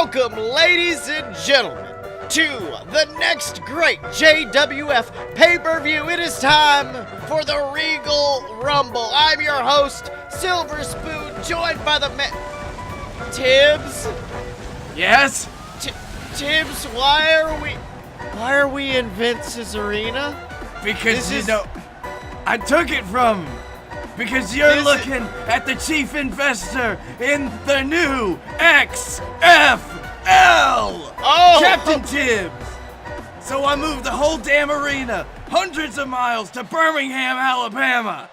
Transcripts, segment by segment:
Welcome, ladies and gentlemen, to the next great JWF pay-per-view. It is time for the Regal Rumble. I'm your host, Silver Spoon, joined by the Tibbs? Yes? Tibbs, why are we in Vince's arena? Because I took it from him. Because you're looking at the chief investor in the new XFL! Oh! Captain Tibbs! So I moved the whole damn arena, hundreds of miles, to Birmingham, Alabama.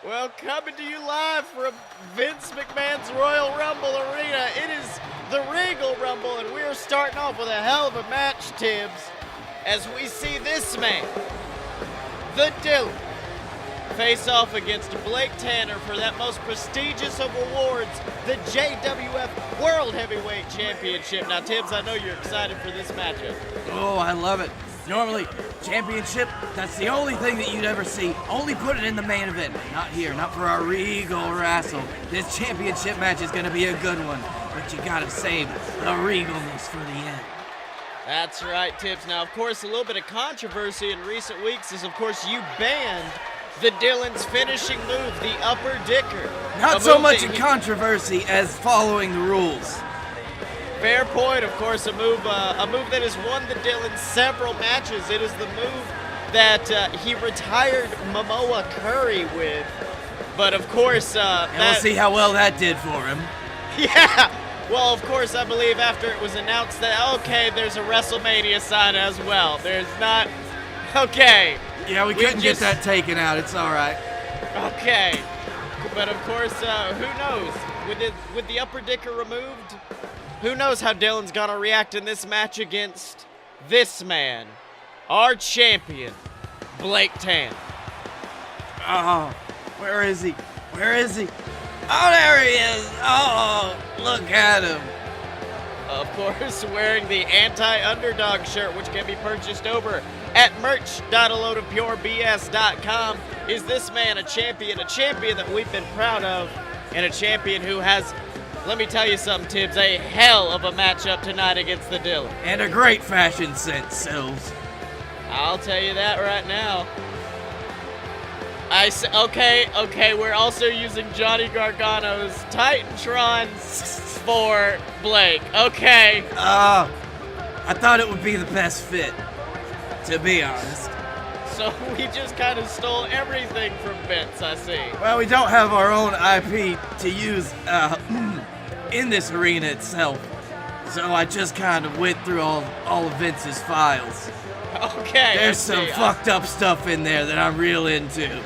Well, coming to you live from Vince McMahon's Royal Rumble Arena, it is the Regal Rumble, and we are starting off with a hell of a match, Tibbs, as we see this man, the Dylan, face off against Blake Tanner for that most prestigious of awards, the JWF World Heavyweight Championship. Now, Tibbs, I know you're excited for this matchup. Oh, I love it. Normally, championship, that's the only thing that you'd ever see. Only put it in the main event. Not here, not for our Regal Wrestle. This championship match is going to be a good one, but you got to save the regalness for the end. That's right, Tibbs. Now, of course, a little bit of controversy in recent weeks is, of course, you banned the Dylan's finishing move, the upper dicker. Not so much a controversy as following the rules. Fair point, of course, a move that has won the Dylan several matches. It is the move that he retired Momoa Curry with. But of course, we'll see how well that did for him. Yeah. Well, of course, I believe after it was announced that okay, there's a WrestleMania sign as well. There's not. Okay. Yeah, we couldn't get that taken out. It's all right. Okay. But of course, who knows? With the upper dicker removed, who knows how Dylan's gonna react in this match against this man, our champion, Blake Tanner. Oh, where is he? Where is he? Oh, there he is. Oh, look at him. Of course, wearing the anti-underdog shirt, which can be purchased over at merch.aloadofpurebs.com. Is this man a champion that we've been proud of, and a champion who has, let me tell you something, Tibbs, a hell of a matchup tonight against the Dylan. And a great fashion sense, Sills. I'll tell you that right now. Okay, we're also using Johnny Gargano's Titantron for Blake. Okay. I thought it would be the best fit, to be honest. So we just kind of stole everything from Vince, I see. Well, we don't have our own IP to use in this arena itself. So I just kind of went through all of Vince's files. Okay. There's some fucked up stuff in there that I'm real into.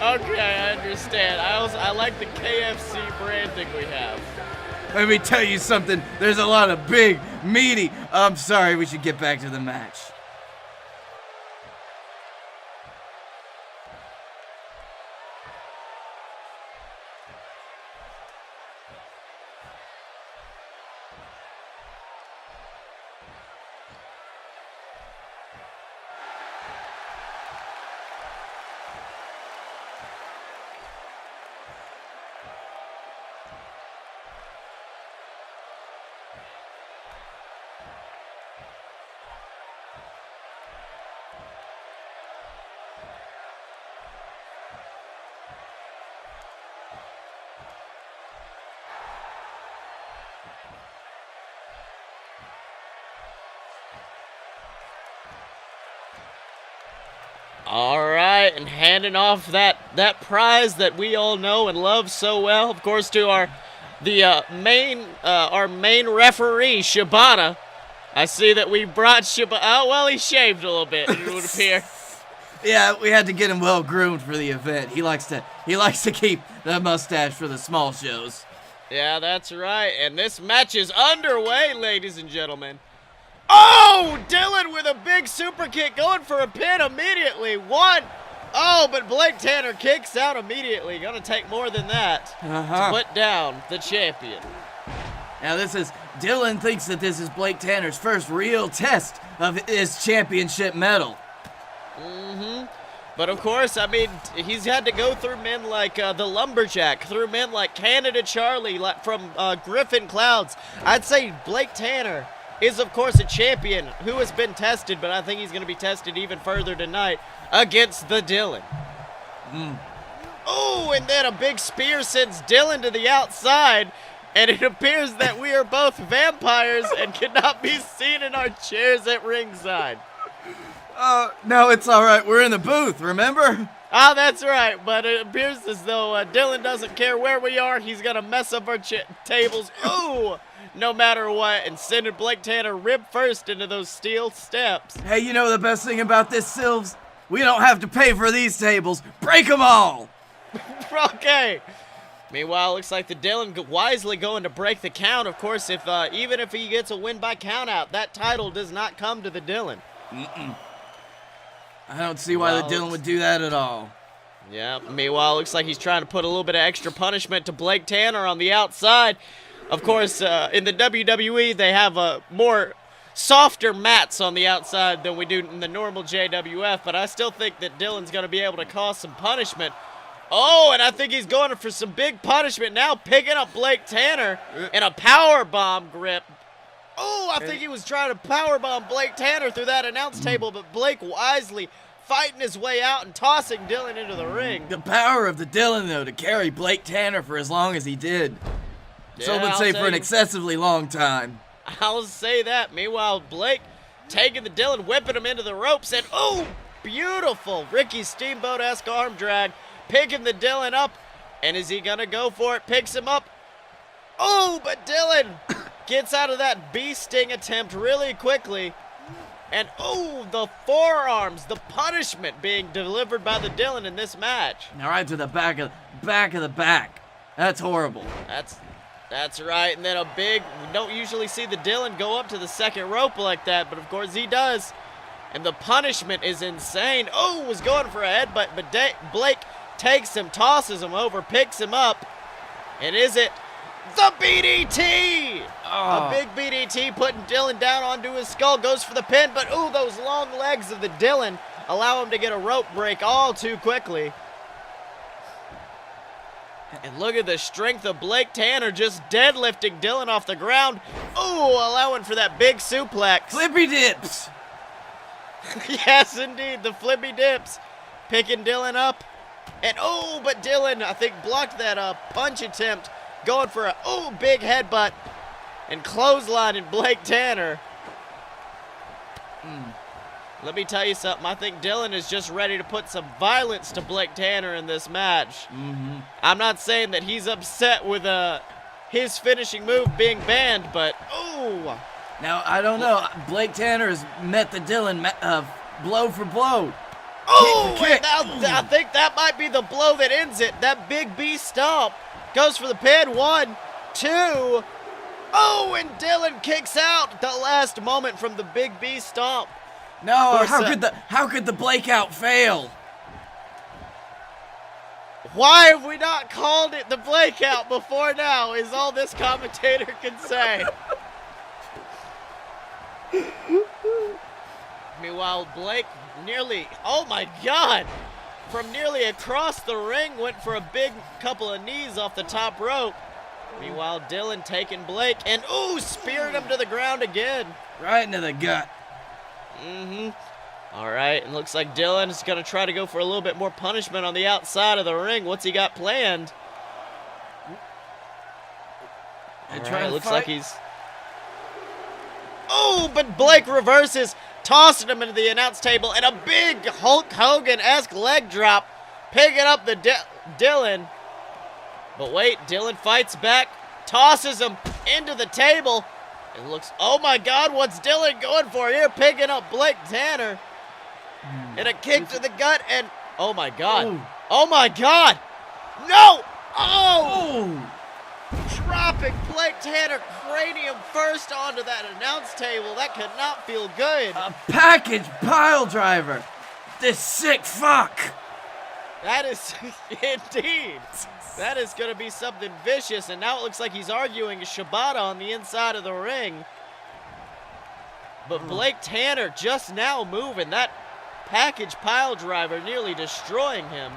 Okay, I understand. I like the KFC branding we have. Let me tell you something. There's a lot of big, meaty. I'm sorry, we should get back to the match. All right, and handing off that prize that we all know and love so well, of course, to our main referee, Shibata. I see that we brought Shibata. Oh, well, he shaved a little bit, it would appear. Yeah, we had to get him well groomed for the event. He likes to keep the mustache for the small shows. Yeah, that's right. And this match is underway, ladies and gentlemen. Oh, Dylan with a big super kick going for a pin immediately. One. Oh, but Blake Tanner kicks out immediately. Gonna take more than that to put down the champion. Now Dylan thinks that this is Blake Tanner's first real test of his championship medal. But of course, I mean, he's had to go through men like the Lumberjack, through men like Canada Charlie, like from Griffin Clouds. I'd say Blake Tanner is, of course, a champion who has been tested, but I think he's going to be tested even further tonight against the Dylan. Oh, and then a big spear sends Dylan to the outside, and it appears that we are both vampires and cannot be seen in our chairs at ringside. No, it's all right. We're in the booth, remember? Ah, that's right, but it appears as though Dylan doesn't care where we are. He's going to mess up our tables. Ooh! No matter what, and sending Blake Tanner rib first into those steel steps. Hey, you know the best thing about this, Silves? We don't have to pay for these tables. Break them all! Okay. Meanwhile, looks like the Dylan wisely going to break the count. Of course, if even if he gets a win by countout, that title does not come to the Dylan. I don't see why the Dylan would do that at all. Yeah, meanwhile, looks like he's trying to put a little bit of extra punishment to Blake Tanner on the outside. Of course, in the WWE, they have more softer mats on the outside than we do in the normal JWF, but I still think that Dylan's going to be able to cause some punishment. Oh, and I think he's going for some big punishment now, picking up Blake Tanner in a powerbomb grip. Oh, I think he was trying to powerbomb Blake Tanner through that announce table, but Blake wisely fighting his way out and tossing Dylan into the ring. The power of the Dylan, though, to carry Blake Tanner for as long as he did. Some would say for an excessively long time. I'll say that. Meanwhile, Blake taking the Dylan, whipping him into the ropes, and oh, beautiful Ricky Steamboat-esque arm drag, picking the Dylan up, and is he gonna go for it? Picks him up. Oh, but Dylan gets out of that bee sting attempt really quickly, and oh, the forearms, the punishment being delivered by the Dylan in this match. Now right to the back of the back. That's horrible. That's right, and then we don't usually see the Dylan go up to the second rope like that, but of course he does. And the punishment is insane. Oh, was going for a headbutt, but Blake takes him, tosses him over, picks him up. And is it the BDT? Oh. A big BDT putting Dylan down onto his skull, goes for the pin, but ooh, those long legs of the Dylan allow him to get a rope break all too quickly. And look at the strength of Blake Tanner just deadlifting Dylan off the ground. Ooh, allowing for that big suplex. Flippy dips. Yes, indeed, the flippy dips. Picking Dylan up. And oh, but Dylan, I think, blocked that punch attempt. Going for a, big headbutt. And clotheslining Blake Tanner. Let me tell you something. I think Dylan is just ready to put some violence to Blake Tanner in this match. I'm not saying that he's upset with his finishing move being banned, but ooh. Now, I don't know. Blake Tanner has met the Dylan blow for blow. Oh, kick. I think that might be the blow that ends it. That big B stomp goes for the pin. 1, 2. Oh, and Dylan kicks out at the last moment from the big B stomp. No, how could the Blake out fail? Why have we not called it the Blake out before now, is all this commentator can say. Meanwhile, Blake nearly, oh my God, from nearly across the ring went for a big couple of knees off the top rope. Meanwhile, Dylan taking Blake and ooh, spearing him to the ground again. Right into the gut. All right, and looks like Dylan is going to try to go for a little bit more punishment on the outside of the ring. What's he got planned? All right, looks like he's... Oh, but Blake reverses, tossing him into the announce table, and a big Hulk Hogan-esque leg drop, picking up the Dylan. But wait, Dylan fights back, tosses him into the table. It looks, oh my God, what's Dylan going for here? Picking up Blake Tanner. And a kick to the gut, and oh my God. Ooh. Oh my God. No. Oh. Dropping Blake Tanner cranium first onto that announce table. That could not feel good. A package pile driver. This sick fuck. That is, indeed. That is going to be something vicious, and now it looks like he's arguing Shibata on the inside of the ring. But Blake Tanner just now moving. That package pile driver, nearly destroying him.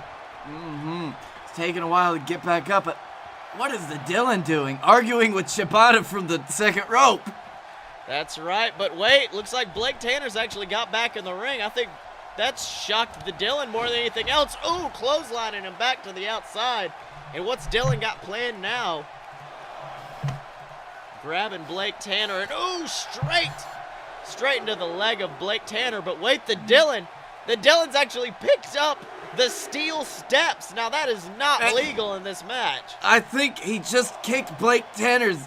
It's taking a while to get back up, but what is the Dylan doing? Arguing with Shibata from the second rope. That's right, but wait, looks like Blake Tanner's actually got back in the ring. I think that's shocked the Dylan more than anything else. Ooh, clotheslining him back to the outside. And what's Dylan got planned now? Grabbing Blake Tanner, and ooh, straight into the leg of Blake Tanner. But wait, the Dylan's actually picked up the steel steps. Now that is not legal in this match. I think he just kicked Blake Tanner's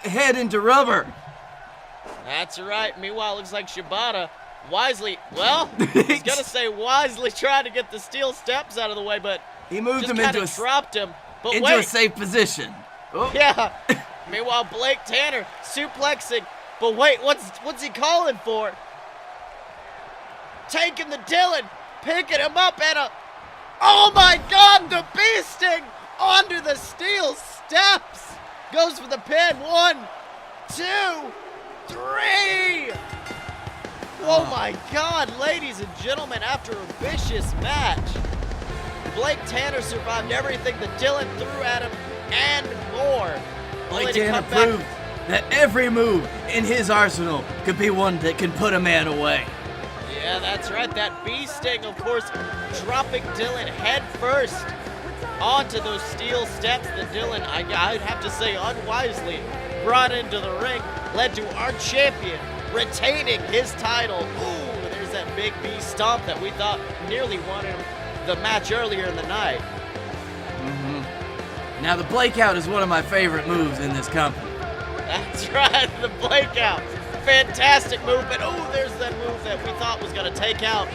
head into rubber. That's right. Meanwhile, it looks like Shibata wisely, well, he's gonna say wisely trying to get the steel steps out of the way, but he moved him into a safe position. Oh. Yeah. Meanwhile, Blake Tanner suplexing, but wait, what's he calling for? Taking the Dylan, picking him up, and oh my God, the bee sting onto the steel steps. Goes for the pin. 1, 2, 3. Oh my God, ladies and gentlemen, after a vicious match, Blake Tanner survived everything the Dylan threw at him and more. Blake Tanner proved that every move in his arsenal could be one that can put a man away. Yeah, that's right. That bee sting, of course, dropping Dylan head first onto those steel steps that Dylan, I'd have to say unwisely, brought into the ring, led to our champion retaining his title. Ooh, there's that big bee stomp that we thought nearly won him the match earlier in the night. Now, the Blakeout is one of my favorite moves in this company. That's right, the Blakeout. Fantastic move, but oh, there's that move that we thought was going to take out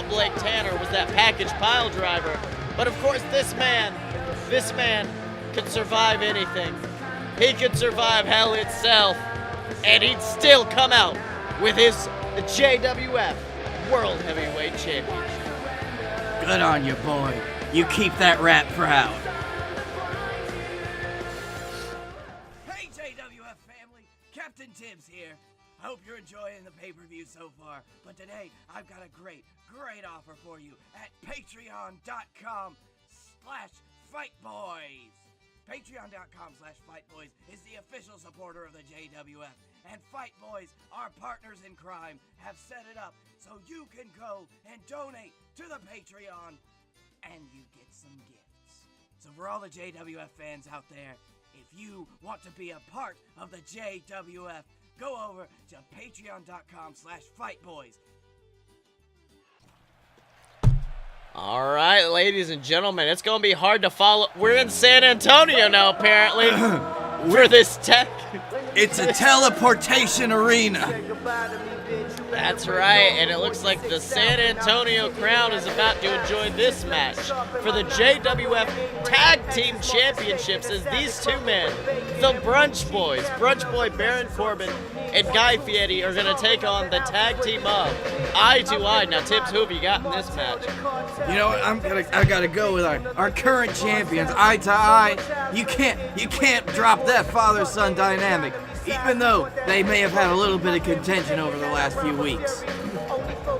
Blake Tanner, was that package pile driver. But of course, this man could survive anything. He could survive hell itself, and he'd still come out with his JWF World Heavyweight Championship. Good on you, boy. You keep that rat proud. Hey, JWF family. Captain Tibbs here. I hope you're enjoying the pay-per-view so far, but today I've got a great offer for you at patreon.com/fightboys. Patreon.com/fightboys is the official supporter of the JWF, and Fight Boys, our partners in crime, have set it up so you can go and donate to the Patreon, and you get some gifts. So for all the JWF fans out there, if you want to be a part of the JWF, go over to patreon.com/fightboys. All right, ladies and gentlemen, it's going to be hard to follow. We're in San Antonio now, apparently, for this tech. It's a teleportation arena. That's right, and it looks like the San Antonio crowd is about to enjoy this match for the JWF Tag Team Championships, as these two men, the Brunch Boys, Brunch Boy Baron Corbin and Guy Fieri, are going to take on the tag team of Eye to Eye. Now, Tibbs, who have you got in this match? You know what? I gotta go with our current champions, Eye to Eye. You can't drop that father-son dynamic, even though they may have had a little bit of contention over the last few weeks.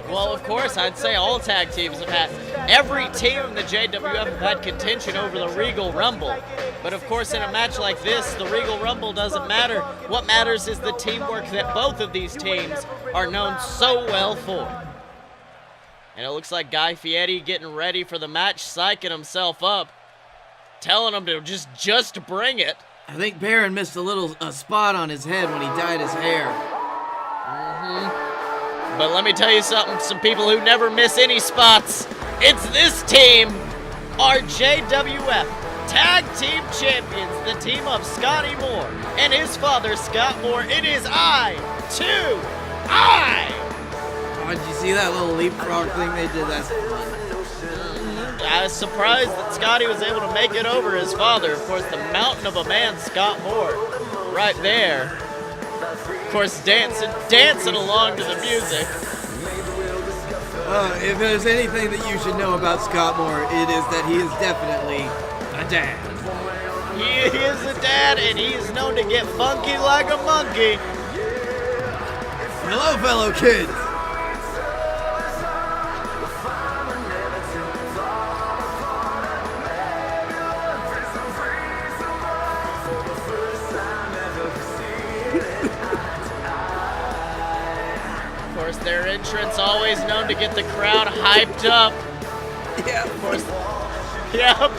Well, of course, I'd say all tag teams have had. Every team in the JWF have had contention over the Regal Rumble. But of course, in a match like this, the Regal Rumble doesn't matter. What matters is the teamwork that both of these teams are known so well for. And it looks like Guy Fieri getting ready for the match, psyching himself up, telling him to just bring it. I think Baron missed a spot on his head when he dyed his hair. But let me tell you something, some people who never miss any spots. It's this team, our JWF Tag Team Champions, the team of Scotty Moore and his father, Scott Moore. It is Eye to Eye. Oh, did you see that little leapfrog thing they did? That's fun. I was surprised that Scotty was able to make it over his father. Of course, the mountain of a man, Scott Moore, right there. Of course, dancing along to the music. If there's anything that you should know about Scott Moore, it is that he is definitely a dad. He is a dad, and he is known to get funky like a monkey. Hello, fellow kids. their entrance always known to get the crowd hyped up. Yeah, Of course. Yep.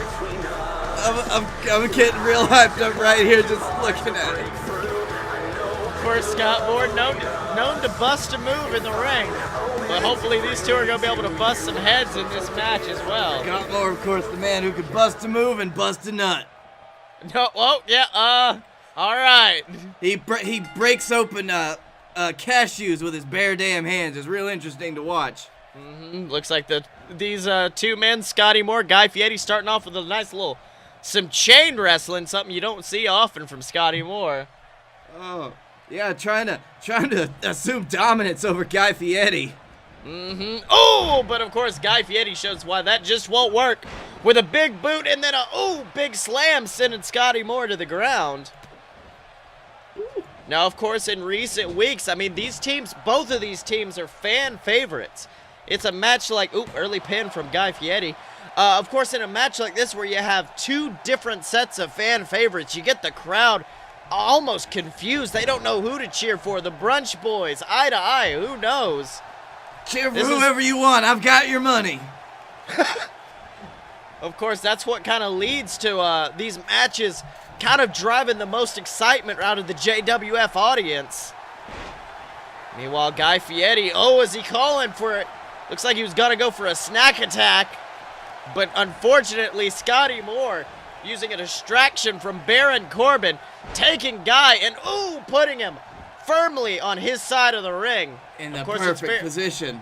I'm getting real hyped up right here just looking at it. Of course, Scott Moore known to bust a move in the ring. But hopefully these two are going to be able to bust some heads in this match as well. Scott Moore, of course, the man who could bust a move and bust a nut. No, oh, yeah, all right. He breaks open cashews with his bare damn hands. It's real interesting to watch. Looks like these two men, Scotty Moore, Guy Fieri, starting off with a nice little, some chain wrestling, something you don't see often from Scotty Moore. Oh, yeah, trying to assume dominance over Guy Fieri. Oh, but of course, Guy Fieri shows why that just won't work. With a big boot and then big slam, sending Scotty Moore to the ground. Now, of course, in recent weeks, I mean, both of these teams are fan favorites. It's a match like, early pin from Guy Fieri. Of course, in a match like this where you have two different sets of fan favorites, you get the crowd almost confused. They don't know who to cheer for. The Brunch Boys, eye to eye, who knows? Cheer for whoever you want. I've got your money. Of course, that's what kind of leads to these matches kind of driving the most excitement out of the JWF audience. Meanwhile, Guy Fieri, is he calling for it? Looks like he was going to go for a snack attack. But unfortunately, Scotty Moore using a distraction from Baron Corbin, taking Guy and, putting him firmly on his side of the ring. In the perfect position.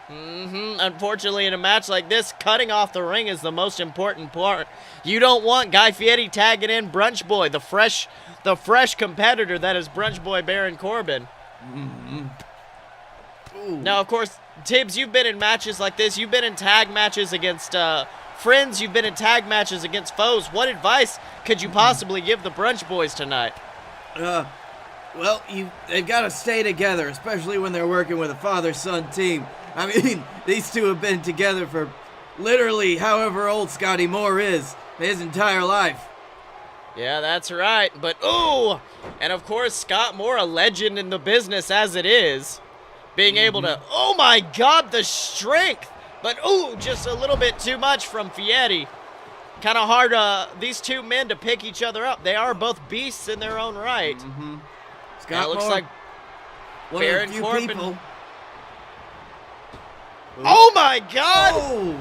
Unfortunately, in a match like this, cutting off the ring is the most important part. You don't want Guy Fieri tagging in Brunch Boy, the fresh competitor that is Brunch Boy Baron Corbin. Now, of course, Tibbs, you've been in matches like this. You've been in tag matches against friends. You've been in tag matches against foes. What advice could you possibly give the Brunch Boys tonight? Well, they've got to stay together, especially when they're working with a father-son team. I mean, these two have been together for literally however old Scotty Moore is, his entire life. Yeah, that's right. But, and of course, Scott Moore, a legend in the business as it is, being able to, oh my God, the strength. But, just a little bit too much from Fieri. Kind of hard, these two men to pick each other up. They are both beasts in their own right. Scott looks Moore, like one Baron of the few Corbin. people. Oh my God!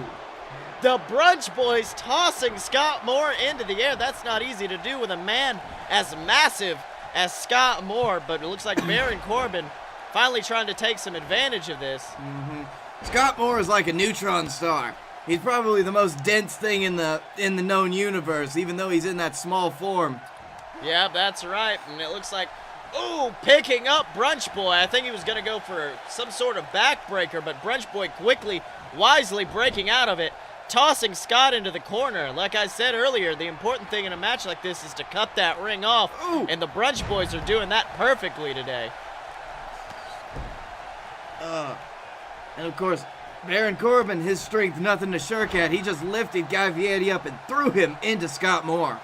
The Brunch Boys tossing Scott Moore into the air. That's not easy to do with a man as massive as Scott Moore, but it looks like Baron Corbin finally trying to take some advantage of this. Scott Moore is like a neutron star. He's probably the most dense thing in the known universe, even though he's in that small form. Yeah, that's right. And it looks like, picking up Brunch Boy. I think he was going to go for some sort of backbreaker, but Brunch Boy quickly, wisely breaking out of it, tossing Scott into the corner. Like I said earlier, the important thing in a match like this is to cut that ring off, and the Brunch Boys are doing that perfectly today. And of course, Baron Corbin, his strength, nothing to shirk at. He just lifted Guy Fieri up and threw him into Scott Moore.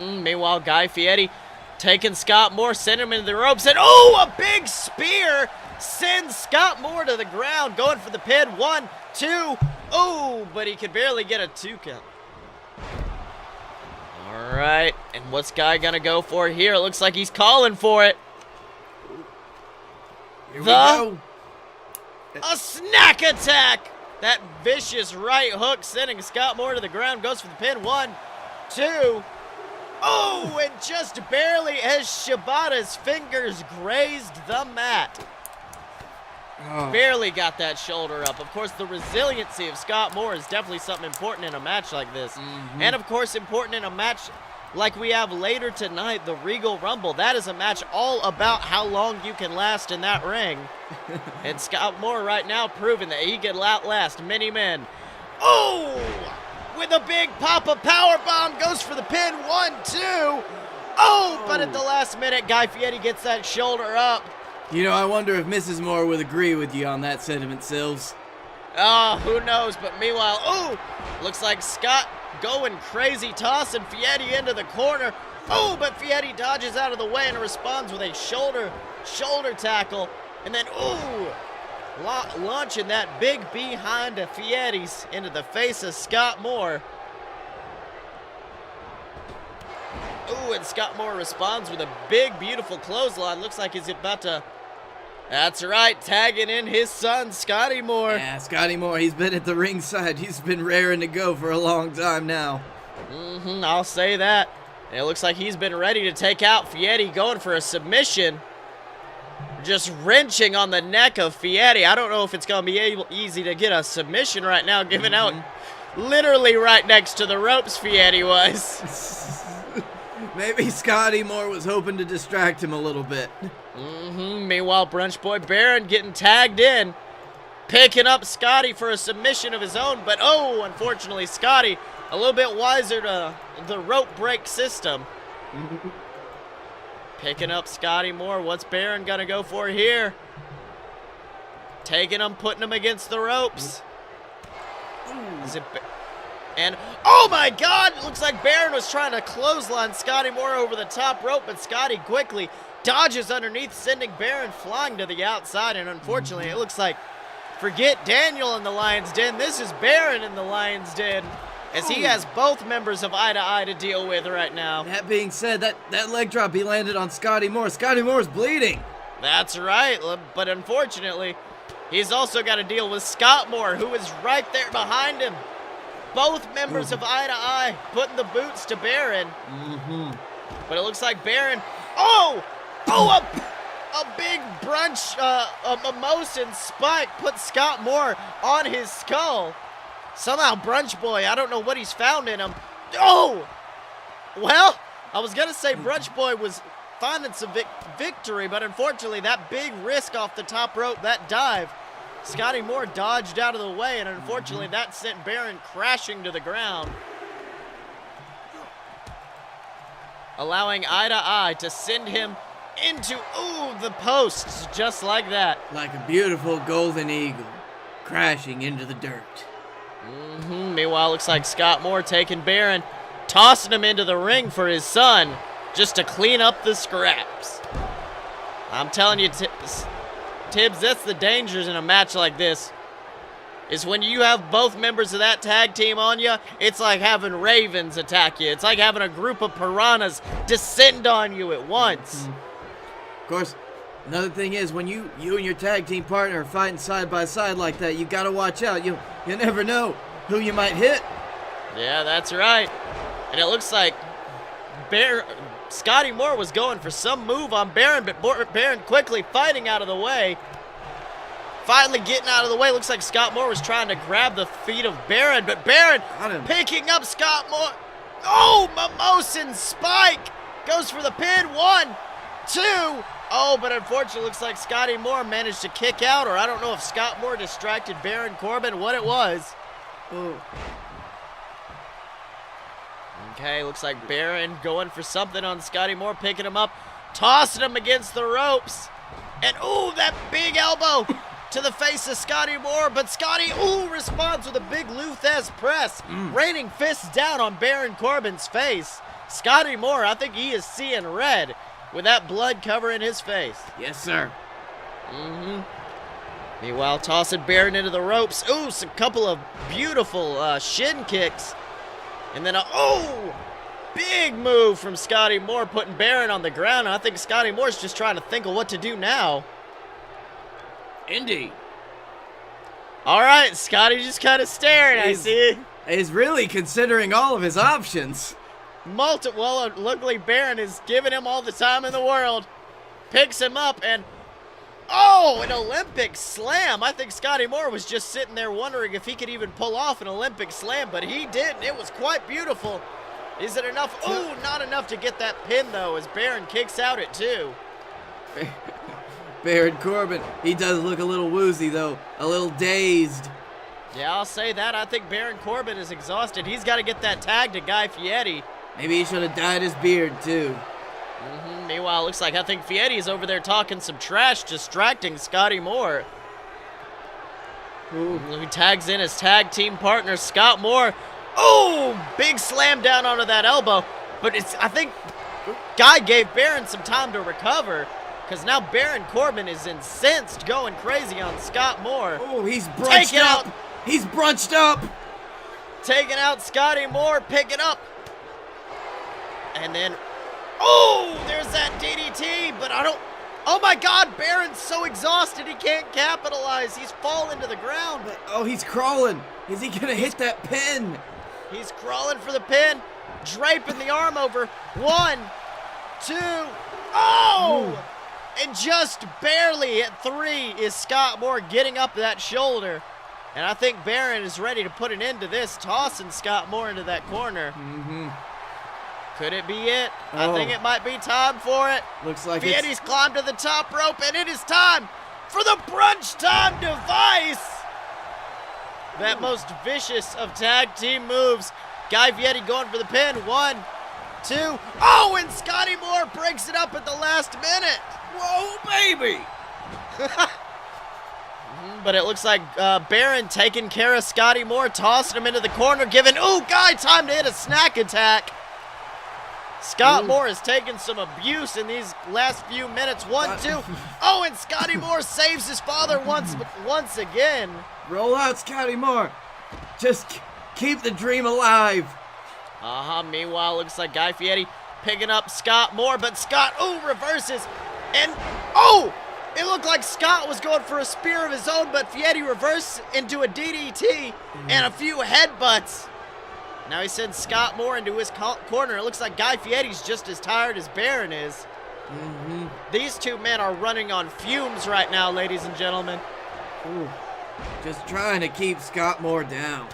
Meanwhile, Guy Fieri taking Scott Moore, sending him into the ropes, and a big spear sends Scott Moore to the ground, going for the pin. 1, 2, but he could barely get a 2 count. All right, and what's Guy gonna go for here? It looks like he's calling for it. Here we go. A snack attack! That vicious right hook sending Scott Moore to the ground, goes for the pin. 1, 2. And just barely as Shibata's fingers grazed the mat. Barely got that shoulder up. Of course, the resiliency of Scott Moore is definitely something important in a match like this. And of course, important in a match like we have later tonight, the Regal Rumble. That is a match all about how long you can last in that ring. And Scott Moore right now proving that he can outlast many men. With a big pop-up powerbomb, goes for the pin. 1, 2. But at the last minute, Guy Fieri gets that shoulder up. You know, I wonder if Mrs. Moore would agree with you on that sentiment, Sills. Who knows? But meanwhile, looks like Scott going crazy, tossing Fieri into the corner. But Fieri dodges out of the way and responds with a shoulder tackle. And then, launching that big behind of Fieri's into the face of Scott Moore. Ooh, and Scott Moore responds with a big, beautiful clothesline. Looks like he's about to... That's right, tagging in his son, Scotty Moore. Yeah, Scotty Moore, he's been at the ringside. He's been raring to go for a long time now. I'll say that. And it looks like he's been ready to take out Fieri, going for a submission. Just wrenching on the neck of Fieri. I don't know if it's going to be easy to get a submission right now, given out literally right next to the ropes Fieri was. Maybe Scotty Moore was hoping to distract him a little bit. Meanwhile, Brunch Boy Baron getting tagged in, picking up Scotty for a submission of his own, but unfortunately, Scotty a little bit wiser to the rope break system. Picking up Scotty Moore. What's Baron gonna go for here? Taking him, putting him against the ropes. Is it? And, oh my God, it looks like Baron was trying to clothesline Scotty Moore over the top rope, but Scotty quickly dodges underneath, sending Baron flying to the outside, and unfortunately, it looks like, forget Daniel in the Lion's Den, this is Baron in the Lion's Den, as he has both members of Eye to Eye to deal with right now. That being said, that leg drop he landed on Scotty Moore. Scotty Moore's bleeding. That's right, but unfortunately, he's also got to deal with Scott Moore, who is right there behind him. Both members of Eye to Eye putting the boots to Baron. But it looks like Baron, a big brunch, a mimosan spike put Scott Moore on his skull. Somehow Brunch Boy, I don't know what he's found in him. Well, I was going to say Brunch Boy was finding some victory, but unfortunately that big risk off the top rope, that dive, Scotty Moore dodged out of the way, and unfortunately that sent Baron crashing to the ground, allowing Eye to Eye to send him into, the posts, just like that. Like a beautiful golden eagle crashing into the dirt. Meanwhile, looks like Scott Moore taking Baron, tossing him into the ring for his son, just to clean up the scraps. I'm telling you, Tibbs, that's the dangers in a match like this, is when you have both members of that tag team on you, it's like having ravens attack you. It's like having a group of piranhas descend on you at once. Of course, another thing is when you and your tag team partner are fighting side by side like that, you gotta watch out. You never know who you might hit. Yeah, that's right. And it looks like Scotty Moore was going for some move on Baron, but Baron quickly fighting out of the way. Finally getting out of the way. Looks like Scott Moore was trying to grab the feet of Baron, but Baron picking up Scott Moore. Mimosan spike. Goes for the pin. 1, 2. But unfortunately, looks like Scotty Moore managed to kick out, or I don't know if Scott Moore distracted Baron Corbin, what it was. Okay, looks like Baron going for something on Scotty Moore, picking him up, tossing him against the ropes. And, that big elbow to the face of Scotty Moore. But Scotty, responds with a big Lou Thez press, raining fists down on Baron Corbin's face. Scotty Moore, I think he is seeing red with that blood covering his face. Yes, sir. Meanwhile, tossing Baron into the ropes. A couple of beautiful shin kicks. And then big move from Scotty Moore, putting Baron on the ground. And I think Scotty Moore's just trying to think of what to do now. Indeed. All right, Scotty just kind of staring, I see. He's really considering all of his options. Luckily Baron is giving him all the time in the world. Picks him up and, an Olympic slam. I think Scotty Moore was just sitting there wondering if he could even pull off an Olympic slam, but he did. It was quite beautiful. Is it enough? Not enough to get that pin, though, as Baron kicks out at 2. Baron Corbin, he does look a little woozy, though. A little dazed. Yeah, I'll say that. I think Baron Corbin is exhausted. He's got to get that tag to Guy Fieri. Maybe he should have dyed his beard, too. Meanwhile, looks like I think Fieri's over there talking some trash, distracting Scotty Moore. He tags in his tag team partner, Scott Moore. Big slam down onto that elbow. But I think Guy gave Baron some time to recover. because now Baron Corbin is incensed, going crazy on Scott Moore. Oh, he's brunched up. He's brunched up. Taking out Scotty Moore, pick it up. And then, oh, there's that DDT, but I don't, oh my God, Baron's so exhausted he can't capitalize. He's fallen to the ground. Oh, he's crawling. Is he gonna hit that pin? He's crawling for the pin, draping the arm over. 1, 2, oh! Ooh. And just barely at 3 is Scott Moore getting up that shoulder. And I think Baron is ready to put an end to this, tossing Scott Moore into that corner. Could it be it? I think it might be time for it. Looks like Fietti's climbed to the top rope, and it is time for the brunch time device. That most vicious of tag team moves. Guy Fieri going for the pin. 1, 2. Oh, and Scotty Moore breaks it up at the last minute. Whoa, baby. But it looks like Baron taking care of Scotty Moore, tossing him into the corner, giving, ooh, Guy time to hit a snack attack. Scott Moore has taken some abuse in these last few minutes. 1, 2. Oh, and Scotty Moore saves his father once again. Roll out, Scotty Moore. Just keep the dream alive. Meanwhile, looks like Guy Fieri picking up Scott Moore, but Scott, reverses. And, it looked like Scott was going for a spear of his own, but Fieri reversed into a DDT and a few headbutts. Now he sends Scott Moore into his corner. It looks like Guy Fieri's just as tired as Baron is. These two men are running on fumes right now, ladies and gentlemen. Just trying to keep Scott Moore down.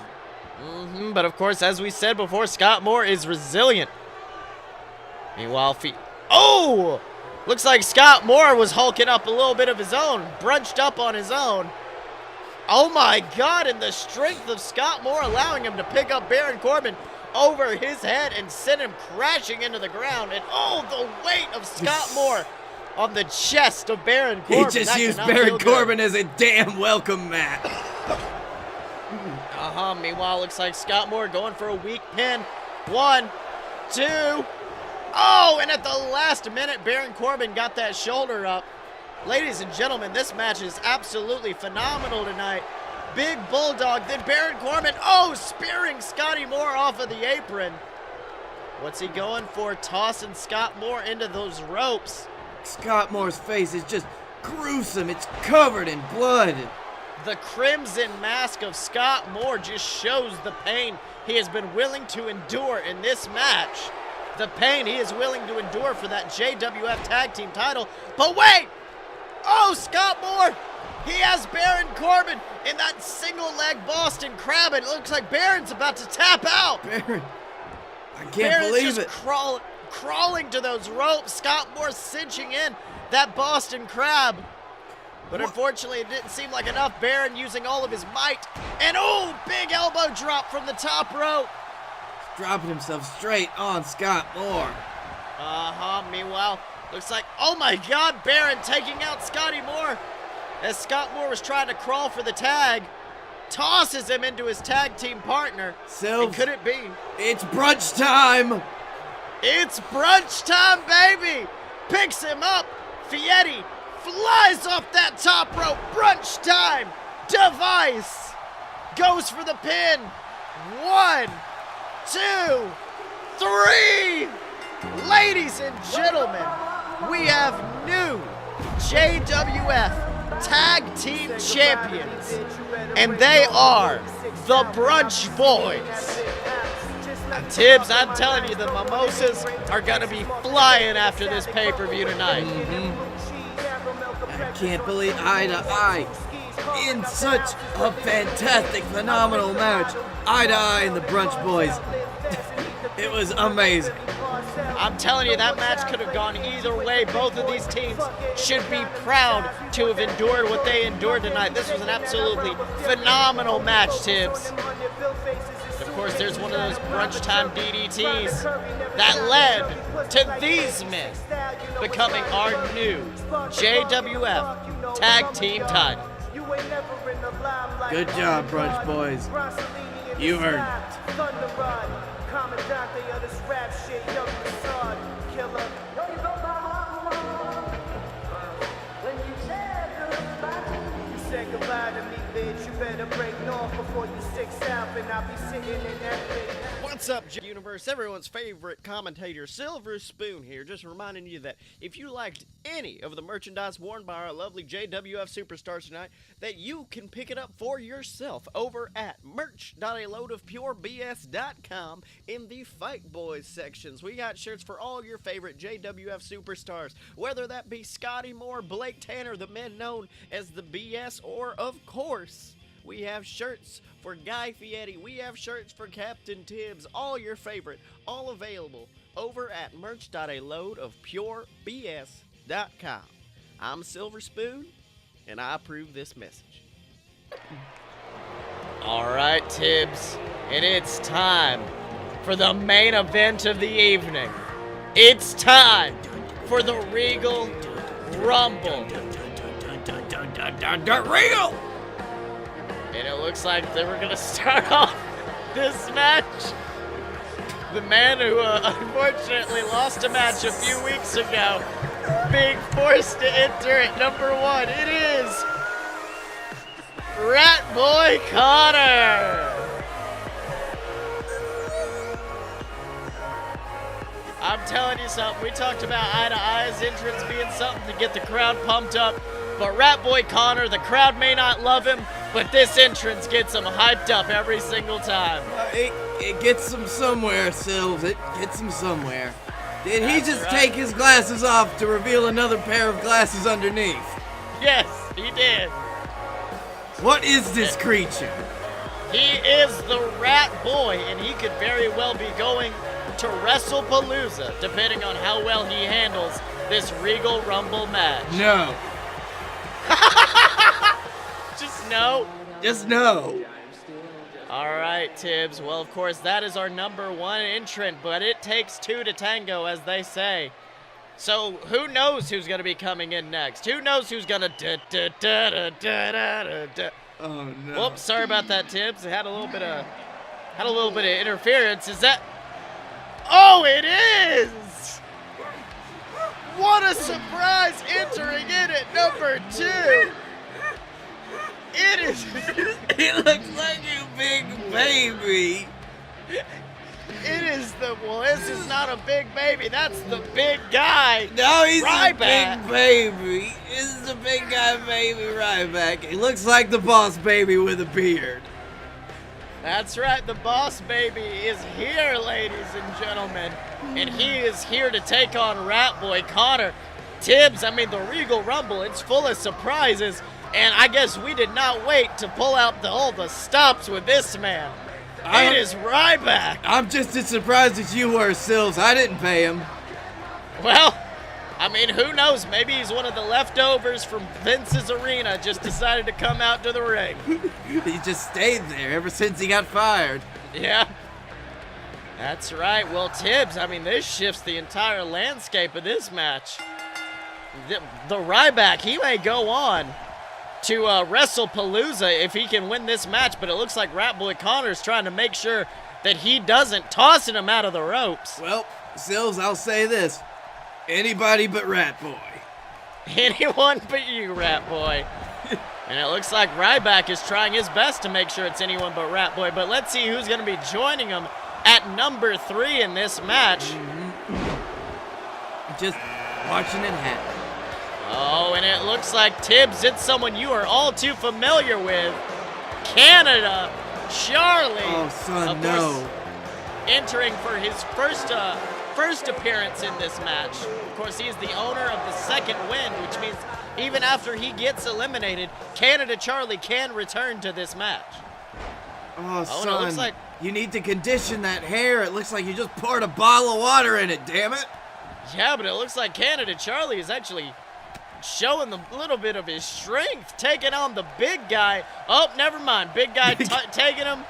But of course, as we said before, Scott Moore is resilient. Meanwhile, looks like Scott Moore was hulking up a little bit of his own, brunched up on his own. Oh my God, and the strength of Scott Moore allowing him to pick up Baron Corbin over his head and send him crashing into the ground. And the weight of Scott Moore on the chest of Baron Corbin. He just used Baron Corbin as a damn welcome mat. Meanwhile, looks like Scott Moore going for a weak pin. 1, 2. Oh, and at the last minute, Baron Corbin got that shoulder up. Ladies and gentlemen, this match is absolutely phenomenal tonight. Big Bulldog, then Baron Corbin, spearing Scotty Moore off of the apron. What's he going for? Tossing Scott Moore into those ropes. Scott Moore's face is just gruesome. It's covered in blood. The crimson mask of Scott Moore just shows the pain he has been willing to endure in this match. The pain he is willing to endure for that JWF Tag Team title. But wait! Scott Moore! He has Baron Corbin in that single leg Boston Crab, and it looks like Baron's about to tap out. Baron, I can't believe it. Crawling to those ropes. Scott Moore cinching in that Boston Crab. But unfortunately, it didn't seem like enough. Baron using all of his might. And big elbow drop from the top rope. Dropping himself straight on Scott Moore. Meanwhile, looks like, oh my God, Baron taking out Scotty Moore. As Scott Moore was trying to crawl for the tag, tosses him into his tag team partner. And could it be? It's brunch time. It's brunch time, baby. Picks him up. Fieri flies off that top rope. Brunch time device. Goes for the pin. 1, 2, 3. Ladies and gentlemen, we have new JWF Tag Team Champions, and they are the Brunch Boys. Tibbs, I'm telling you, the mimosas are going to be flying after this pay-per-view tonight. I can't believe eye to eye in such a fantastic, phenomenal match. Eye to eye in the Brunch Boys. It was amazing. I'm telling you, that match could have gone either way. Both of these teams should be proud to have endured what they endured tonight. This was an absolutely phenomenal match, Tibbs. Of course, there's one of those brunch time DDTs that led to these men becoming our new JWF Tag Team title. Good job, Brunch Boys. You earned it. Commandante of this rap shit, young facade killer. better break north before you 6 south, and I'll be sitting in that big. What's up, Universe? Everyone's favorite commentator, Silver Spoon here, just reminding you that if you liked any of the merchandise worn by our lovely JWF superstars tonight, that you can pick it up for yourself over at merch.aloadofpurebs.com in the Fight Boys sections. We got shirts for all your favorite JWF superstars, whether that be Scotty Moore, Blake Tanner, the men known as the BS, or, of course, we have shirts for Guy Fieri. We have shirts for Captain Tibbs. All your favorite. All available over at merch.aloadofpurebs.com. I'm Silver Spoon, and I approve this message. All right, Tibbs. And it's time for the main event of the evening. It's time for the Regal Rumble. Regal! And it looks like they were going to start off this match. The man who unfortunately lost a match a few weeks ago being forced to enter at number 1. It is Rat Boy Connor. I'm telling you something. We talked about Eye to Eye's entrance being something to get the crowd pumped up. But Rat Boy Connor, the crowd may not love him, but this entrance gets him hyped up every single time. It gets him somewhere, Sills. It gets him somewhere. Did he just take his glasses off to reveal another pair of glasses underneath? Yes, he did. What is this creature? He is the Rat Boy, and he could very well be going to Wrestlepalooza, depending on how well he handles this Regal Rumble match. No. Just no? Just no. All right, Tibbs. Well, of course, that is our number 1 entrant, but it takes 2 to tango, as they say. So who knows who's going to be coming in next? Who knows who's going to Oh no. Whoops, sorry about that, Tibbs. It had a little bit of interference. Is that? Oh, it is! What a surprise entering in at number 2. It is. He looks like you big baby. It is well, this is not a big baby. That's the big guy. No, he's Ryback. a big baby. This is the big guy baby Ryback. He looks like the boss baby with a beard. That's right. The boss baby is here, ladies and gentlemen. And he is here to take on Rat Boy Connor. Tibbs, I mean, the Regal Rumble, it's full of surprises. And I guess we did not wait to pull out all the stops with this man. It is Ryback. I'm just as surprised as you were, Sills. I didn't pay him. Well, I mean, who knows? Maybe he's one of the leftovers from Vince's arena, just decided to come out to the ring. He just stayed there ever since he got fired. Yeah. That's right. Well, Tibbs, I mean, this shifts the entire landscape of this match. The Ryback, he may go on to Wrestlepalooza if he can win this match, but it looks like Rat Boy Connor's trying to make sure that he doesn't, tossing him out of the ropes. Well, Sills, I'll say this. Anybody but Rat Boy. Anyone but you, Rat Boy. And it looks like Ryback is trying his best to make sure it's anyone but Rat Boy, but let's see who's going to be joining him at number 3 in this match. Just watching it happen. Oh, and it looks like, Tibbs, it's someone you are all too familiar with. Canada, Charlie. Oh, son, of course, no. entering for his first appearance in this match. Of course, he's the owner of the second win, which means even after he gets eliminated, Canada Charlie can return to this match. Oh, son, and it looks like, you need to condition that hair. It looks like you just poured a bottle of water in it, damn it. yeah, but it looks like Canada Charlie is actually showing a little bit of his strength, taking on the big guy. Oh, never mind. Big guy taking him,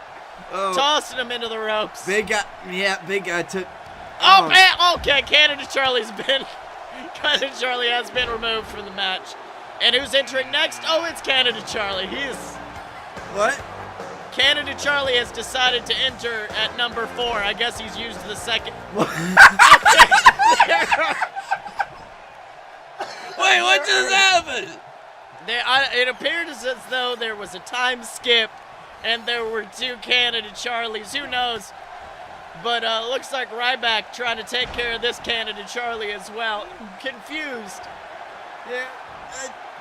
tossing him into the ropes. Big guy took... Oh, man, okay, Canada Charlie has been removed from the match. And who's entering next? Oh, it's Canada Charlie. What? Canada Charlie has decided to enter at number 4. I guess he's used the second. Wait, what just happened? It appeared as though there was a time skip and there were two Canada Charlies. Who knows? But looks like Ryback trying to take care of this Canada Charlie as well. Confused. Yeah.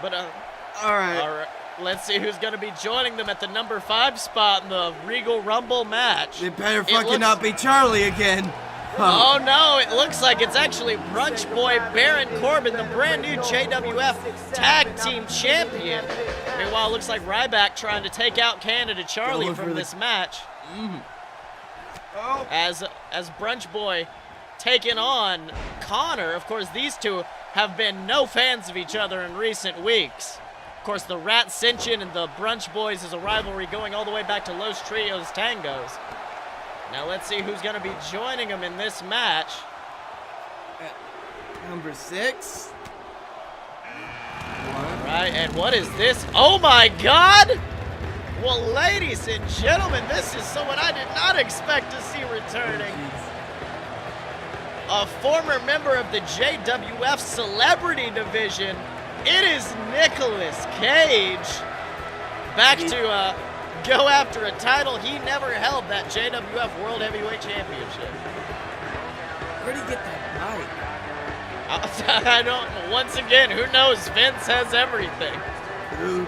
But All right. all right. Let's see who's going to be joining them at the number 5 spot in the Regal Rumble match. It better fucking not be Charlie again. Oh no, it looks like it's actually Brunch Boy Baron Corbin, the brand new JWF Tag Team Champion. Meanwhile, it looks like Ryback trying to take out Canada Charlie from this match. Oh. As Brunch Boy taking on Connor. Of course, these two have been no fans of each other in recent weeks. Of course, the Rat Ascension and the Brunch Boys is a rivalry going all the way back to Los Trios Tangos. Now let's see who's going to be joining them in this match. Number 6. Right, and what is this? Oh my God! Well, ladies and gentlemen, this is someone I did not expect to see returning. A former member of the JWF Celebrity Division. It is Nicolas Cage. Back to go after a title he never held, that JWF World Heavyweight Championship. Where'd he get that mic? I don't, once again, who knows? Vince has everything. True.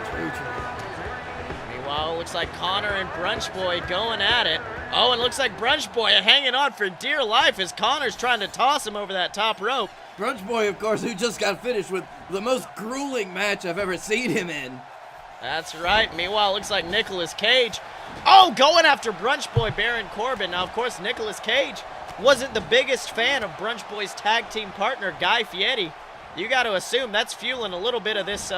Meanwhile, it looks like Connor and Brunch Boy going at it. Oh, and looks like Brunch Boy hanging on for dear life as Connor's trying to toss him over that top rope. Brunch Boy, of course, who just got finished with the most grueling match I've ever seen him in. That's right. Meanwhile, it looks like Nicolas Cage. Oh, going after Brunch Boy Baron Corbin. Now, of course, Nicolas Cage wasn't the biggest fan of Brunch Boy's tag team partner, Guy Fieri. You got to assume that's fueling a little bit of this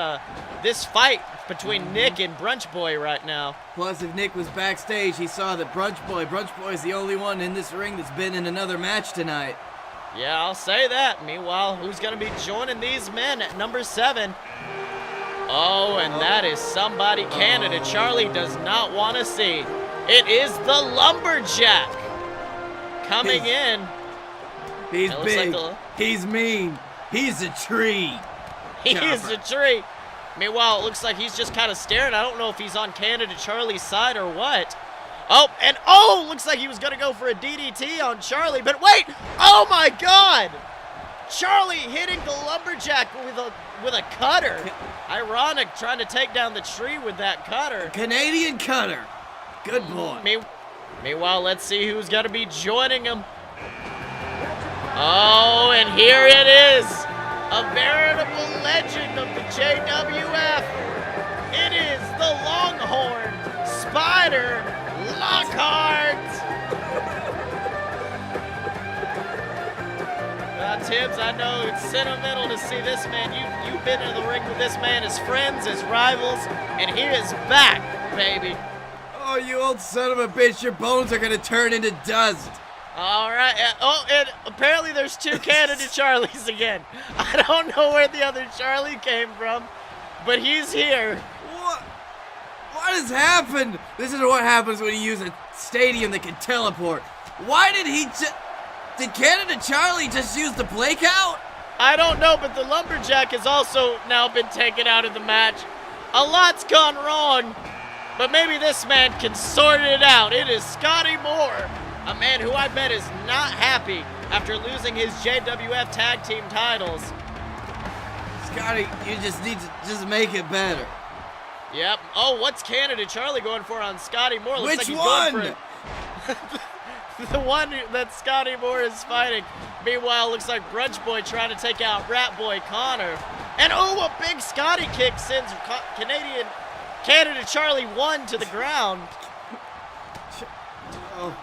this fight between Nick and Brunch Boy right now. Plus, if Nick was backstage, he saw that Brunch Boy is the only one in this ring that's been in another match tonight. Yeah, I'll say that. Meanwhile, who's going to be joining these men at number 7? Oh, and that is somebody Canada Charlie does not want to see. It is the Lumberjack coming in. He's big. Like he's mean. He's a tree. He is a tree. Meanwhile, it looks like he's just kind of staring. I don't know if he's on Canada Charlie's side or what. Oh, and looks like he was going to go for a DDT on Charlie. But wait, oh my God. Charlie hitting the Lumberjack with a cutter. Ironic, trying to take down the tree with that cutter. Canadian cutter. Good boy. Meanwhile, let's see who's going to be joining him. Oh, and here it is. A veritable legend of the JWF. It is the Longhorn Spider Lockhart. Tibbs, I know it's sentimental to see this man. You've been in the ring with this man as friends, as rivals, and he is back, baby. Oh, you old son of a bitch, your bones are gonna turn into dust. All right. Oh, and apparently there's 2 Canada Charlies again. I don't know where the other Charlie came from, but he's here. What has happened? This is what happens when you use a stadium that can teleport. Why did Did Canada Charlie just use the blake out? I don't know, but the Lumberjack has also now been taken out of the match. A lot's gone wrong, but maybe this man can sort it out. It is Scotty Moore, a man who I bet is not happy after losing his JWF tag team titles. Scotty, you just need to just make it better. Yep. Oh, what's Canada Charlie going for on Scotty Moore? Looks Which like he's one? Going for the one that Scotty Moore is fighting. Meanwhile, looks like Brunch Boy trying to take out Rat Boy Connor. And a big Scotty kick sends Canada Charlie 1 to the ground. Oh,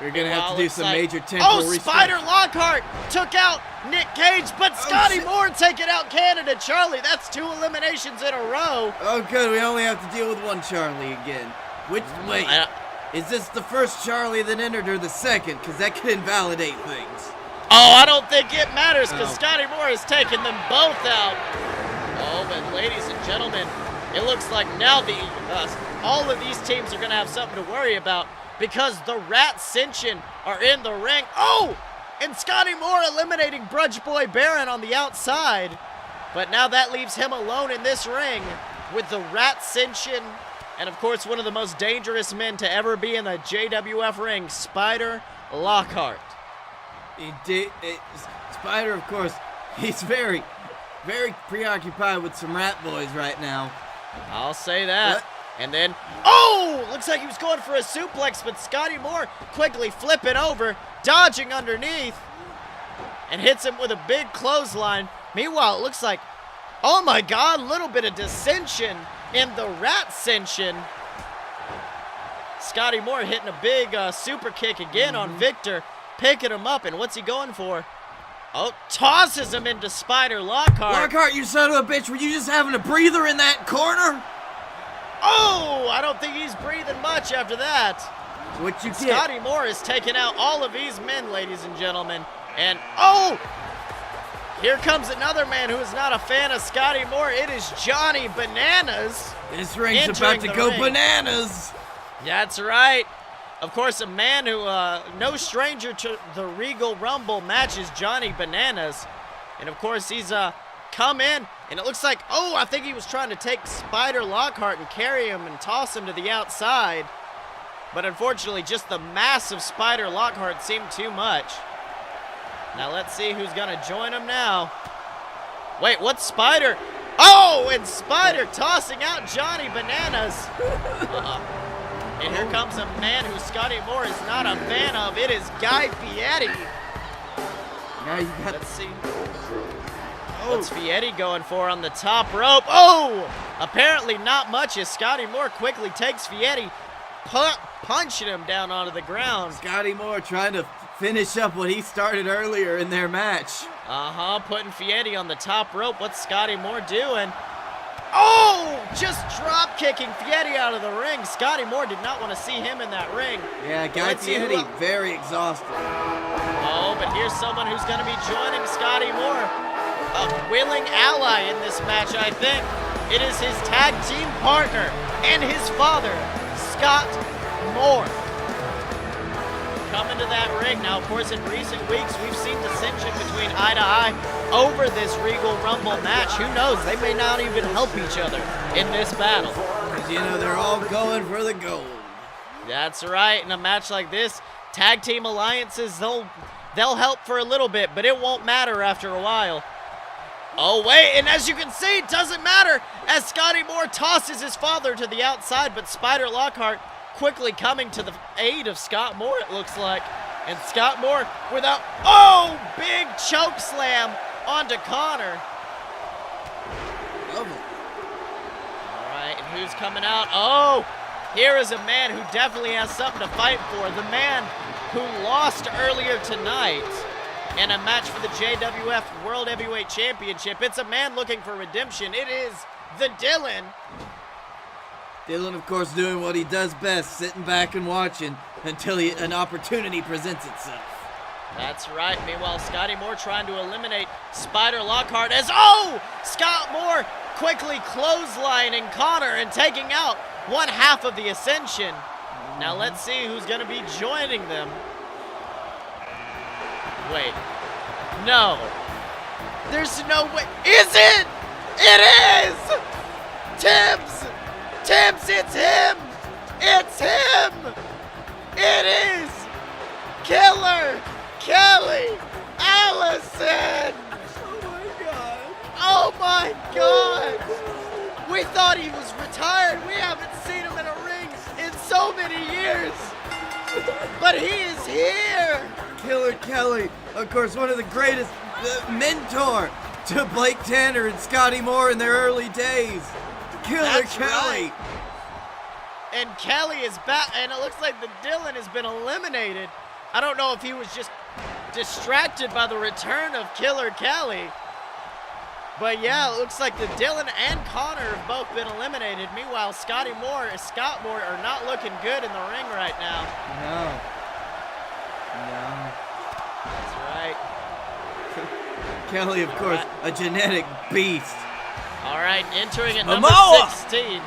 we're gonna have to do some major tempo. Oh, Spider Lockhart took out Nick Cage, but Scotty Moore taking out Canada Charlie. That's 2 eliminations in a row. Oh, good. We only have to deal with one Charlie again. Wait. Is this the first Charlie that entered or the second? Because that could invalidate things. Oh, I don't think it matters because Scotty Moore has taken them both out. Oh, but ladies and gentlemen, it looks like now all of these teams are going to have something to worry about because the Rat Ascension are in the ring. Oh, and Scotty Moore eliminating Brunch Boy Baron on the outside. But now that leaves him alone in this ring with the Rat-Senshin and, of course, one of the most dangerous men to ever be in the JWF ring, Spider Lockhart. Spider, of course, he's very, very preoccupied with some rat boys right now. I'll say that. What? And then, looks like he was going for a suplex, but Scotty Moore quickly flipping over, dodging underneath, and hits him with a big clothesline. Meanwhile, it looks like, oh my God, a little bit of dissension in the Rat-Senshin. Scotty Moore hitting a big super kick again on Victor, picking him up, and what's he going for? Oh, tosses him into Spider Lockhart. Lockhart, you son of a bitch, were you just having a breather in that corner? Oh, I don't think he's breathing much after that. What you get? Scotty Moore is taking out all of these men, ladies and gentlemen. And, here comes another man who is not a fan of Scotty Moore. It is Johnny Bananas. This ring's entering about to the go ring. bananas. That's right. Of course, a man who, no stranger to the Regal Rumble matches Johnny Bananas. And, of course, he's come in, and it looks like, I think he was trying to take Spider Lockhart and carry him and toss him to the outside. But unfortunately, just the massive Spider Lockhart seemed too much. Now let's see who's going to join him now. Wait, what's Spider? And Spider tossing out Johnny Bananas. And here comes a man who Scotty Moore is not a fan of. It is Guy Fieri. Now you got. Let's see. What's Fieri going for on the top rope? Apparently not much as Scotty Moore quickly takes Fieri, punching him down onto the ground. Scotty Moore trying to finish up what he started earlier in their match. Putting Fieri on the top rope. What's Scotty Moore doing? Just drop kicking Fieri out of the ring. Scotty Moore did not want to see him in that ring. Yeah, Guy Fieri very exhausted. But here's someone who's going to be joining Scotty Moore. A willing ally in this match, I think. It is his tag team partner and his father, Scott Moore. Coming to that ring. Now, of course, in recent weeks, we've seen dissension between eye to eye over this Regal Rumble match. Who knows? They may not even help each other in this battle. Because, they're all going for the gold. That's right. In a match like this, tag team alliances, they'll help for a little bit, but it won't matter after a while. And as you can see, it doesn't matter as Scotty Moore tosses his father to the outside, but Spider Lockhart quickly coming to the aid of Scott Moore, it looks like. And Scott Moore without, big choke slam onto Connor. Lovely. All right, and who's coming out? Here is a man who definitely has something to fight for. The man who lost earlier tonight in a match for the JWF World Heavyweight Championship. It's a man looking for redemption. It is the Dylan. Dylan, of course, doing what he does best, sitting back and watching until an opportunity presents itself. That's right. Meanwhile, Scotty Moore trying to eliminate Spider Lockhart as, Scott Moore quickly clotheslining Connor and taking out one half of the Ascension. Now let's see who's going to be joining them. Wait. No. There's no way. Is it? It is! Tibbs! Tibbs, it's him! It's him! It is Killer Kelly Allison! Oh my God! We thought he was retired. We haven't seen him in a ring in so many years. But he is here! Killer Kelly, of course, one of the greatest mentor to Blake Tanner and Scotty Moore in their early days. Killer That's Kelly. right. And Kelly is back, and it looks like the Dylan has been eliminated. I don't know if he was just distracted by the return of Killer Kelly. But yeah, it looks like the Dylan and Connor have both been eliminated. Meanwhile, Scott Moore are not looking good in the ring right now. No. That's right. Kelly, of course, a genetic beast. All right, entering at number Momoa. 16.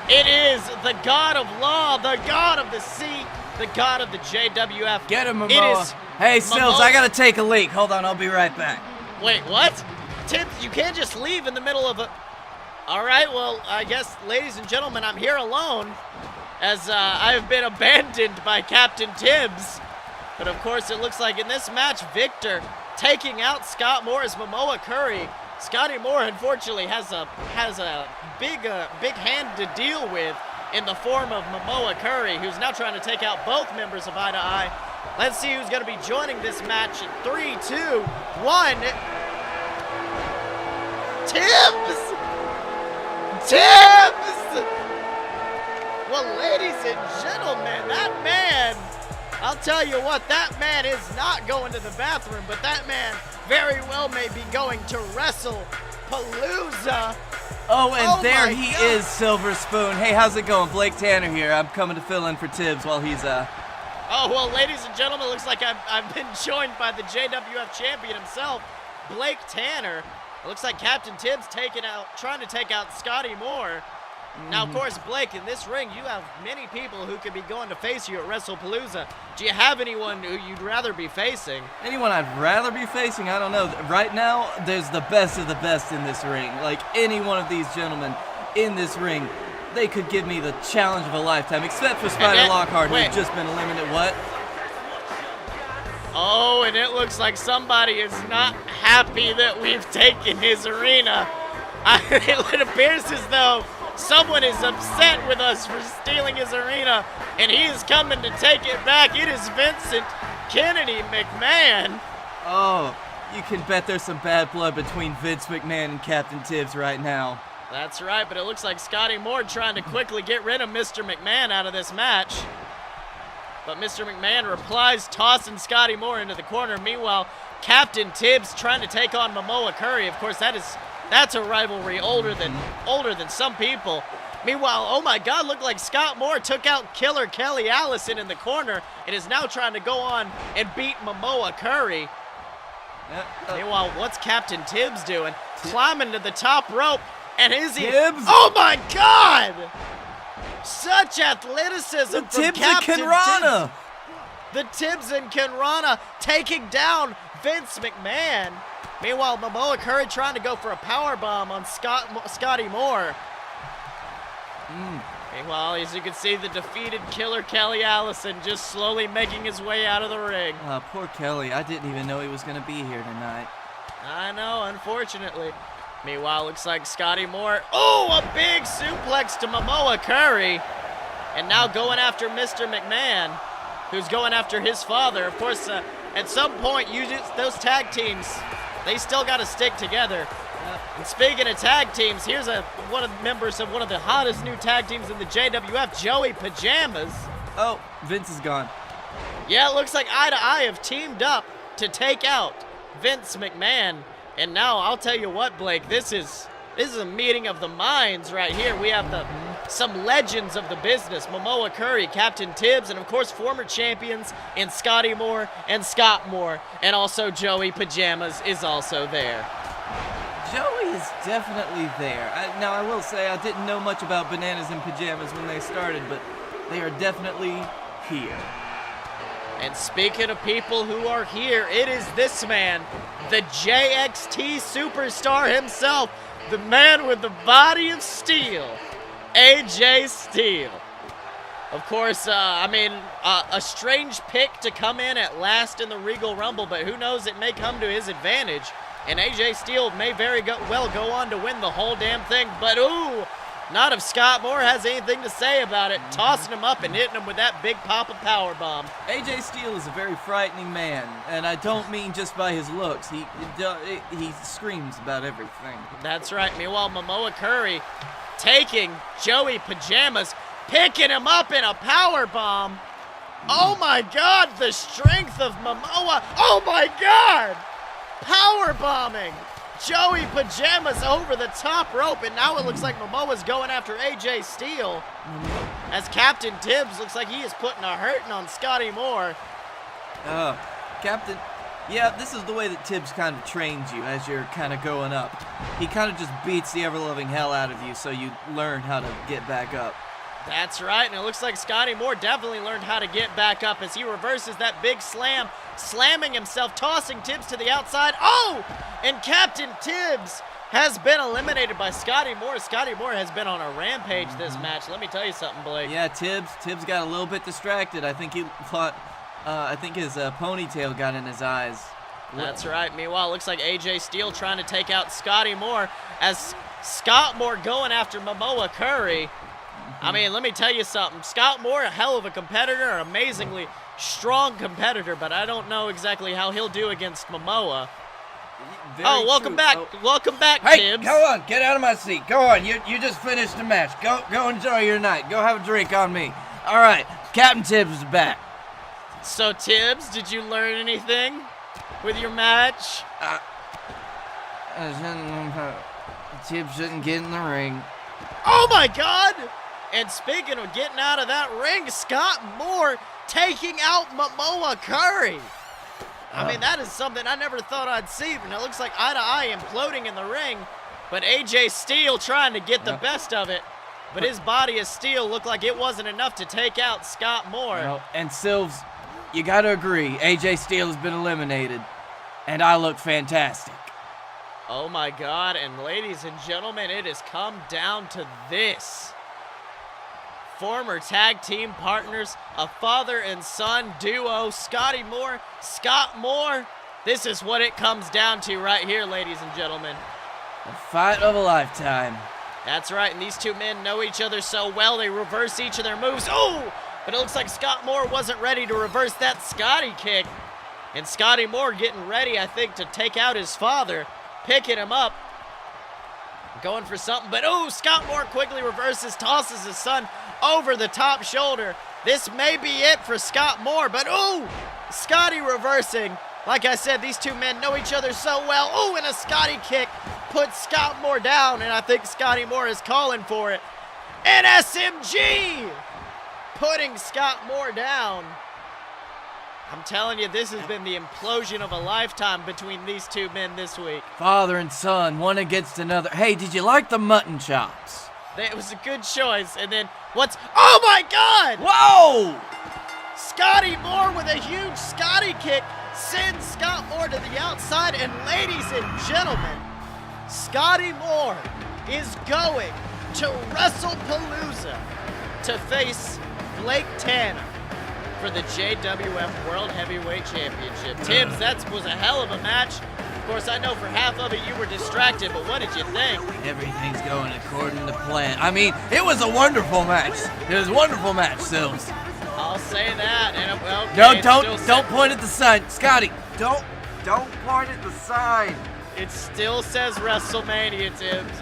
It is the God of Law, the God of the Sea, the God of the JWF. Get him, Momoa. It is Hey, Sills, Momoa. I gotta take a leak. Hold on, I'll be right back. Wait, what? Tibbs, you can't just leave in the middle of a... All right, well, I guess, ladies and gentlemen, I'm here alone as I have been abandoned by Captain Tibbs. But, of course, it looks like in this match, Victor taking out Scott Moore's Momoa Curry. Scotty Moore, unfortunately, has a big hand to deal with in the form of Momoa Curry, who's now trying to take out both members of Eye to Eye. Let's see who's going to be joining this match in 3, 2, 1. Tibbs! Tibbs! Well, ladies and gentlemen, that man, I'll tell you what, that man is not going to the bathroom, but that man very well may be going to Wrestlepalooza. Oh, and there he is, Silver Spoon. Hey, how's it going? Blake Tanner here. I'm coming to fill in for Tibbs while he's, Oh, well, ladies and gentlemen, it looks like I've been joined by the JWF champion himself, Blake Tanner. It looks like Captain Tibbs trying to take out Scotty Moore. Now, of course, Blake, in this ring, you have many people who could be going to face you at Wrestlepalooza. Do you have anyone who you'd rather be facing? Anyone I'd rather be facing? I don't know. Right now, there's the best of the best in this ring. Like, any one of these gentlemen in this ring, they could give me the challenge of a lifetime, except for Spider Lockhart, who's just been eliminated. What? Oh, and it looks like somebody is not happy that we've taken his arena. It appears as though someone is upset with us for stealing his arena, and he is coming to take it back. It is Vincent Kennedy McMahon. Oh, you can bet there's some bad blood between Vince McMahon and Captain Tibbs right now. That's right, but it looks like Scotty Moore trying to quickly get rid of Mr. McMahon out of this match. But Mr. McMahon replies, tossing Scotty Moore into the corner. Meanwhile, Captain Tibbs trying to take on Momoa Curry. Of course, that's a rivalry older than some people. Meanwhile, oh my God, looked like Scott Moore took out Killer Kelly Allison in the corner and is now trying to go on and beat Momoa Curry. Meanwhile, what's Captain Tibbs doing? Climbing to the top rope, and is he? Tibbs? Oh my God! Such athleticism from Tibbs Captain and Kenrana. Tibbs. The Tibbs and Kenrana taking down Vince McMahon. Meanwhile, Momoa Curry trying to go for a powerbomb on Scotty Moore. Meanwhile, as you can see, the defeated Killer Kelly Allison just slowly making his way out of the ring. Poor Kelly. I didn't even know he was going to be here tonight. I know, unfortunately. Meanwhile, looks like Scotty Moore. Oh, a big suplex to Momoa Curry. And now going after Mr. McMahon, who's going after his father. Of course, at some point, those tag teams, they still got to stick together. And speaking of tag teams, here's one of the members of one of the hottest new tag teams in the JWF, Joey Pajamas. Oh, Vince is gone. Yeah, it looks like Eye to Eye have teamed up to take out Vince McMahon. And now, I'll tell you what, Blake, this is a meeting of the minds right here. We have some legends of the business, Momoa Curry, Captain Tibbs, and of course former champions in Scotty Moore and Scott Moore, and also Joey Pajamas is also there. Joey is definitely there. Now, I will say I didn't know much about Bananas and Pajamas when they started, but they are definitely here. And speaking of people who are here, it is this man, the JXT superstar himself, the man with the body of steel, AJ Styles. Of course, a strange pick to come in at last in the Regal Rumble, but who knows, it may come to his advantage. And AJ Styles may well go on to win the whole damn thing, but ooh, not if Scott Moore has anything to say about it, tossing him up and hitting him with that big pop of powerbomb. AJ Styles is a very frightening man, and I don't mean just by his looks. He screams about everything. That's right. Meanwhile, Momoa Curry taking Joey Pajamas, picking him up in a powerbomb. Oh my God, the strength of Momoa. Oh my God, powerbombing Joey Pajamas over the top rope, and now it looks like Momoa's going after AJ Styles. As Captain Tibbs looks like he is putting a hurting on Scotty Moore. Captain, yeah, this is the way that Tibbs kind of trains you as you're kind of going up. He kind of just beats the ever-loving hell out of you so you learn how to get back up. That's right, and it looks like Scotty Moore definitely learned how to get back up as he reverses that big slam, slamming himself, tossing Tibbs to the outside. Oh! And Captain Tibbs has been eliminated by Scotty Moore. Scotty Moore has been on a rampage this match. Let me tell you something, Blake. Yeah, Tibbs got a little bit distracted. I think he thought, his ponytail got in his eyes. That's right. Meanwhile, it looks like AJ Steele trying to take out Scotty Moore as Scott Moore going after Momoa Curry. I mean, let me tell you something. Scott Moore, a hell of a competitor, an amazingly strong competitor, but I don't know exactly how he'll do against Momoa. Welcome back. Welcome back, hey, Tibbs. Go on. Get out of my seat. Go on. You just finished the match. Go enjoy your night. Go have a drink on me. All right. Captain Tibbs is back. So, Tibbs, did you learn anything with your match? Tibbs shouldn't get in the ring. Oh, my God. And speaking of getting out of that ring, Scott Moore taking out Momoa Curry. I mean, that is something I never thought I'd see, and it looks like Eye to Eye imploding in the ring, but AJ Steele trying to get the best of it, but his body of steel looked like it wasn't enough to take out Scott Moore. And Silves, you got to agree, AJ Steele has been eliminated, and I look fantastic. Oh, my God, and ladies and gentlemen, it has come down to this. Former tag team partners, a father and son duo, Scotty Moore, Scott Moore. This is what it comes down to right here, ladies and gentlemen. The fight of a lifetime. That's right, and these two men know each other so well, they reverse each of their moves. Oh! But it looks like Scott Moore wasn't ready to reverse that Scotty kick. And Scotty Moore getting ready, I think, to take out his father, picking him up, going for something. But, oh, Scott Moore quickly reverses, tosses his son over the top shoulder. This may be it for Scott Moore, but oh, Scotty reversing. Like I said, these two men know each other so well. Oh, and a Scotty kick puts Scott Moore down, and I think Scotty Moore is calling for it. And SMG putting Scott Moore down. I'm telling you, this has been the implosion of a lifetime between these two men this week. Father and son, one against another. Hey, did you like the mutton chops? It was a good choice. And then oh my God! Whoa! Scotty Moore with a huge Scotty kick sends Scott Moore to the outside. And ladies and gentlemen, Scotty Moore is going to Wrestlepalooza to face Blake Tanner for the JWF World Heavyweight Championship. Tibbs, that was a hell of a match. Of course, I know for half of it you were distracted, but what did you think? Everything's going according to plan. I mean, it was a wonderful match. It was a wonderful match, Sills. I'll say that. And no, don't point at the sign, Scotty. Don't point at the sign. It still says WrestleMania, Tibbs.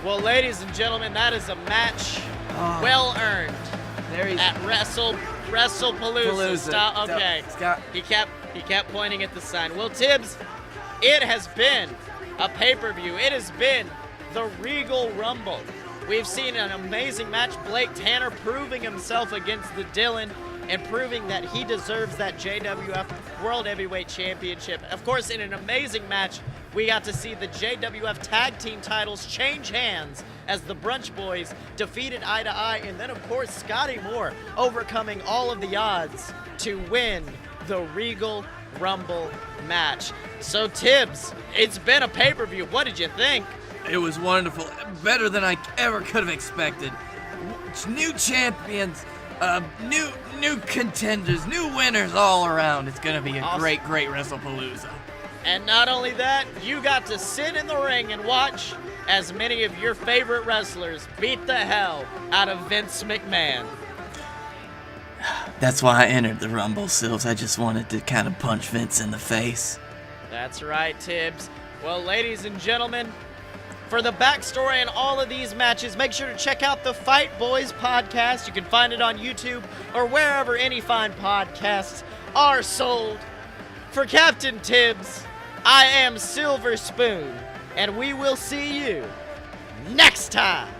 Well, ladies and gentlemen, that is a match well earned at Wrestlepalooza. Stop. Okay. Scott. He kept pointing at the sign. Well, Tibbs, it has been a pay-per-view. It has been the Regal Rumble. We've seen an amazing match. Blake Tanner proving himself against the Dylan and proving that he deserves that JWF World Heavyweight Championship. Of course, in an amazing match, we got to see the JWF Tag Team titles change hands as the Brunch Boys defeated Eye to Eye, and then, of course, Scotty Moore overcoming all of the odds to win the Regal Rumble match. So, Tibbs, it's been a pay-per-view. What did you think? It was wonderful. Better than I ever could have expected. New champions, new contenders, new winners all around. It's going to be a great Wrestlepalooza. And not only that, you got to sit in the ring and watch as many of your favorite wrestlers beat the hell out of Vince McMahon. That's why I entered the Rumble, Sills. I just wanted to kind of punch Vince in the face. That's right, Tibbs. Well, ladies and gentlemen, for the backstory and all of these matches, make sure to check out the Fight Boys podcast. You can find it on YouTube or wherever any fine podcasts are sold. For Captain Tibbs, I am Silver Spoon, and we will see you next time.